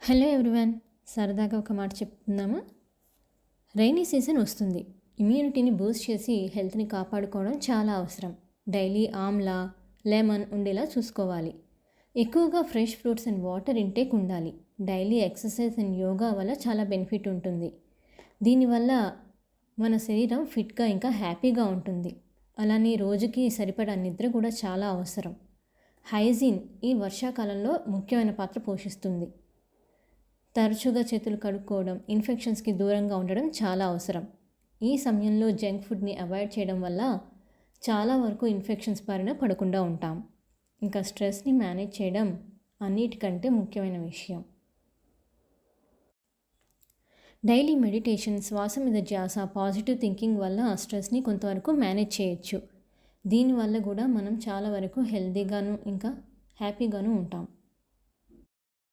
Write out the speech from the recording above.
Hello everyone, సరదాగా ఒక మాట చెప్తున్నామా? రైనీ సీజన్ వస్తుంది. ఇమ్యూనిటీని బూస్ట్ చేసి హెల్త్ని కాపాడుకోవడం చాలా అవసరం. డైలీ ఆమ్లా, లెమన్ ఉండేలా చూసుకోవాలి. ఎక్కువగా fresh fruits and water intake ఉండాలి. డైలీ ఎక్సర్సైజ్ అండ్ యోగా వల్ల చాలా బెనిఫిట్ ఉంటుంది. దీనివల్ల మన శరీరం ఫిట్గా ఇంకా హ్యాపీగా ఉంటుంది. అలానే రోజుకి సరిపడా నిద్ర కూడా చాలా అవసరం. హైజీన్ ఈ వర్షాకాలంలో ముఖ్యమైన పాత్ర పోషిస్తుంది. తరచుగా చేతులు కడుక్కోవడం, ఇన్ఫెక్షన్స్కి దూరంగా ఉండడం చాలా అవసరం. ఈ సమయంలో జంక్ ఫుడ్ని అవాయిడ్ చేయడం వల్ల చాలా వరకు ఇన్ఫెక్షన్స్ బారిన పడకుండా ఉంటాం. ఇంకా స్ట్రెస్ని మేనేజ్ చేయడం అన్నిటికంటే ముఖ్యమైన విషయం. డైలీ మెడిటేషన్, శ్వాస మీద ధ్యాస, పాజిటివ్ థింకింగ్ వల్ల స్ట్రెస్ని కొంతవరకు మేనేజ్ చేయొచ్చు. దీనివల్ల కూడా మనం చాలా వరకు హెల్తీగాను ఇంకా హ్యాపీగాను ఉంటాం.